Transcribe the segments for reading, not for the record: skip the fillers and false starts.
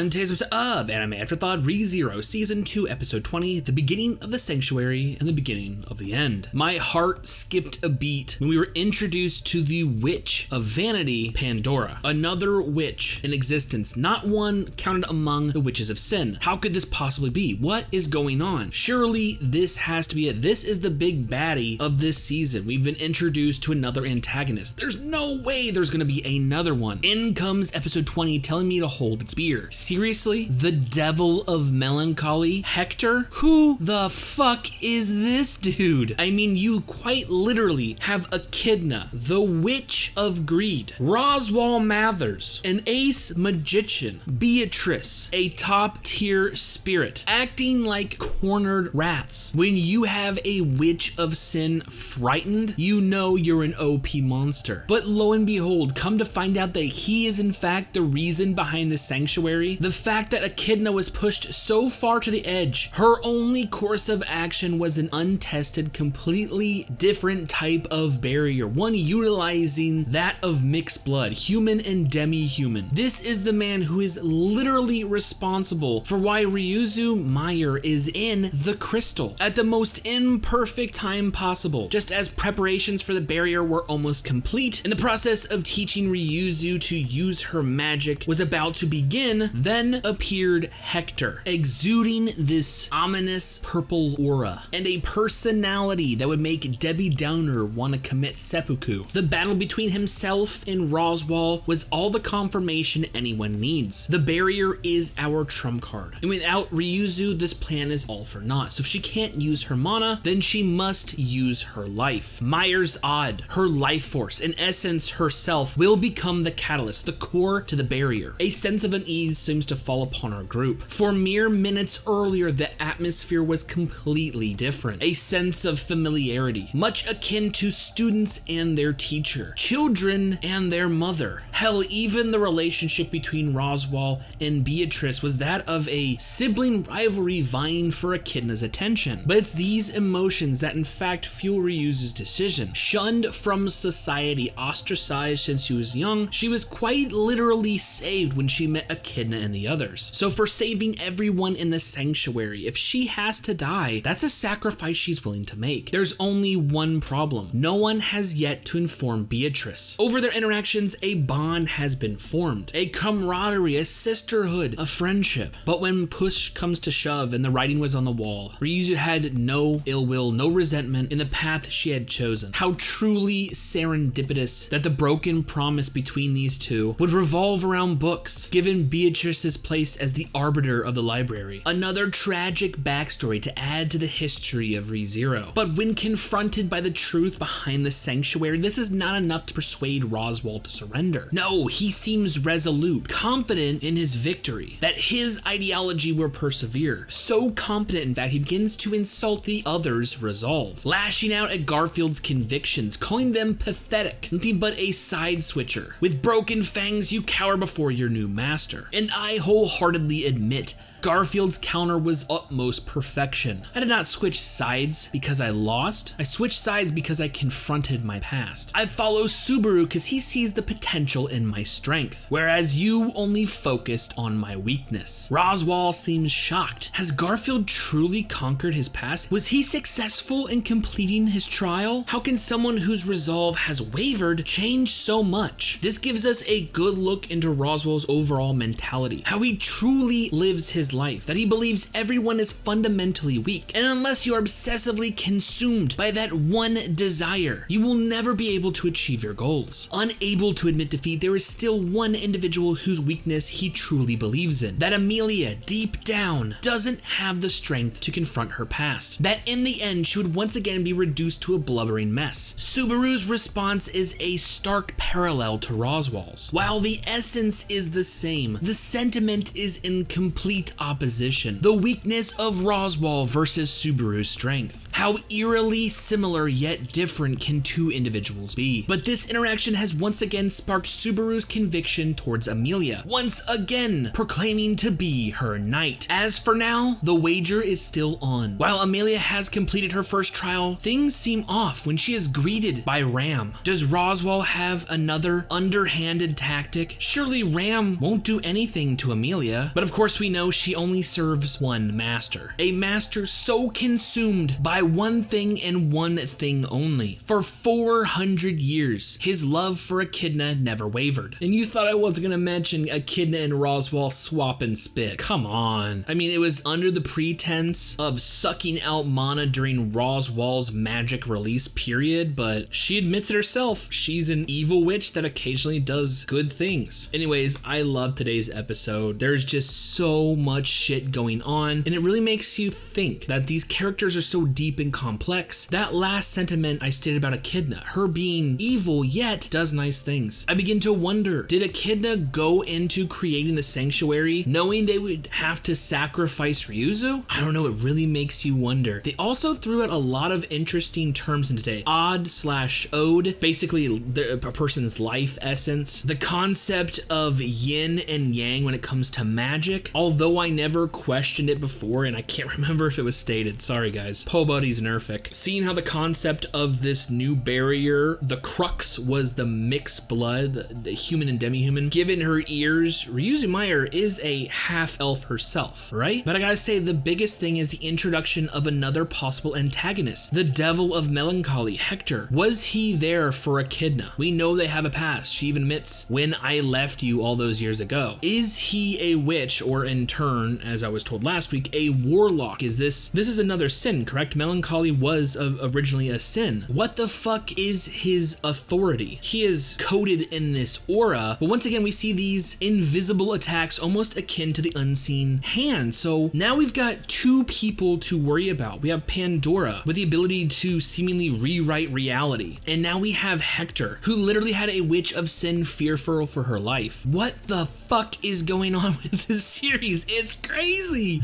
On today's episode of Anime Afterthought, ReZero, Season 2, Episode 20, the beginning of the sanctuary and the beginning of the end. My heart skipped a beat when we were introduced to the witch of vanity, Pandora. Another witch in existence, not one counted among the witches of sin. How could this possibly be? What is going on? Surely this has to be it. This is the big baddie of this season. We've been introduced to another antagonist. There's no way there's gonna be another one. In comes Episode 20 telling me to hold its beer. Seriously? The devil of Melancholy? Hector? Who the fuck is this dude? I mean, you quite literally have Echidna, the witch of greed, Roswell Mathers, an ace magician, Beatrice, a top tier spirit, acting like cornered rats. When you have a witch of sin frightened, you know you're an OP monster. But lo and behold, come to find out that he is in fact the reason behind the sanctuary. The fact that Echidna was pushed so far to the edge, her only course of action was an untested, completely different type of barrier, one utilizing that of mixed blood, human and demi-human. This is the man who is literally responsible for why Ryuzu Meyer is in the crystal at the most imperfect time possible. Just as preparations for the barrier were almost complete, and the process of teaching Ryuzu to use her magic was about to begin, then appeared Hector, exuding this ominous purple aura and a personality that would make Debbie Downer want to commit seppuku. The battle between himself and Roswell was all the confirmation anyone needs. The barrier is our trump card, and without Ryuzu, this plan is all for naught. So if she can't use her mana, then she must use her life. Meyer's odd, her life force, in essence herself, will become the catalyst, the core to the barrier. A sense of unease seems to fall upon our group. For mere minutes earlier, the atmosphere was completely different. A sense of familiarity, much akin to students and their teacher, children and their mother. Hell, even the relationship between Roswell and Beatrice was that of a sibling rivalry vying for Echidna's attention. But it's these emotions that in fact fuel Ryuzu's decision. Shunned from society, ostracized since she was young, she was quite literally saved when she met Echidna and the others. So for saving everyone in the sanctuary, if she has to die, that's a sacrifice she's willing to make. There's only one problem. No one has yet to inform Beatrice. Over their interactions, a bond has been formed, a camaraderie, a sisterhood, a friendship. But when push comes to shove and the writing was on the wall, Ryuzu had no ill will, no resentment in the path she had chosen. How truly serendipitous that the broken promise between these two would revolve around books, given Beatrice's place as the arbiter of the library. Another tragic backstory to add to the history of ReZero. But when confronted by the truth behind the sanctuary, this is not enough to persuade Roswell to surrender. No, he seems resolute, confident in his victory, that his ideology will persevere. So confident, in fact, he begins to insult the others' resolve, lashing out at Garfield's convictions, calling them pathetic, nothing but a side switcher. With broken fangs, you cower before your new master. And I wholeheartedly admit, Garfield's counter was utmost perfection. I did not switch sides because I lost. I switched sides because I confronted my past. I follow Subaru because he sees the potential in my strength, whereas you only focused on my weakness. Roswell seems shocked. Has Garfield truly conquered his past? Was he successful in completing his trial? How can someone whose resolve has wavered change so much? This gives us a good look into Roswell's overall mentality, how he truly lives his life, that he believes everyone is fundamentally weak, and unless you are obsessively consumed by that one desire, you will never be able to achieve your goals. Unable to admit defeat, there is still one individual whose weakness he truly believes in, that Amelia, deep down, doesn't have the strength to confront her past, that in the end she would once again be reduced to a blubbering mess. Subaru's response is a stark parallel to Roswell's. While the essence is the same, the sentiment is in complete opposition, the weakness of Roswaal versus Subaru's strength. How eerily similar yet different can two individuals be? But this interaction has once again sparked Subaru's conviction towards Amelia, once again proclaiming to be her knight. As for now, the wager is still on. While Amelia has completed her first trial, things seem off when she is greeted by Ram. Does Roswaal have another underhanded tactic? Surely Ram won't do anything to Amelia, but of course we know she only serves one master. A master so consumed by one thing and one thing only. For 400 years, his love for Echidna never wavered. And you thought I wasn't gonna mention Echidna and Roswaal swap and spit. Come on. I mean, it was under the pretense of sucking out mana during Roswaal's magic release period, but she admits it herself. She's an evil witch that occasionally does good things. Anyways, I love today's episode. There's just so much shit going on, and it really makes you think that these characters are so deep and complex. That last sentiment I stated about Echidna, her being evil yet does nice things. I begin to wonder, did Echidna go into creating the sanctuary knowing they would have to sacrifice Ryuzu? I don't know, it really makes you wonder. They also threw out a lot of interesting terms in today. Odd/ode, basically a person's life essence. The concept of yin and yang when it comes to magic, although I never questioned it before and I can't remember if it was stated. Sorry guys. Po Buddy's nerfic. Seeing how the concept of this new barrier, the crux was the mixed blood, the human and demi-human. Given her ears, Ryuzu Meyer is a half-elf herself, right? But I gotta say, the biggest thing is the introduction of another possible antagonist, the devil of Melancholy, Hector. Was he there for Echidna? We know they have a past. She even admits, when I left you all those years ago. Is he a witch, or in turn, as I was told last week, a warlock? This is another sin, correct? Melancholy was originally a sin. What the fuck is his authority? He is coated in this aura, but once again we see these invisible attacks almost akin to the unseen hand. So now we've got two people to worry about. We have Pandora with the ability to seemingly rewrite reality, and now we have Hector, who literally had a witch of sin fearful for her life. What the fuck is going on with this series? It's crazy.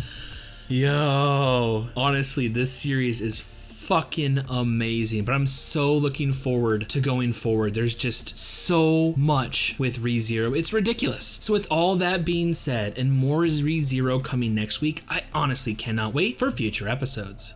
Yo, honestly, this series is fucking amazing, but I'm so looking forward to going forward. There's just so much with ReZero. It's ridiculous. So with all that being said, and more is ReZero coming next week, I honestly cannot wait for future episodes.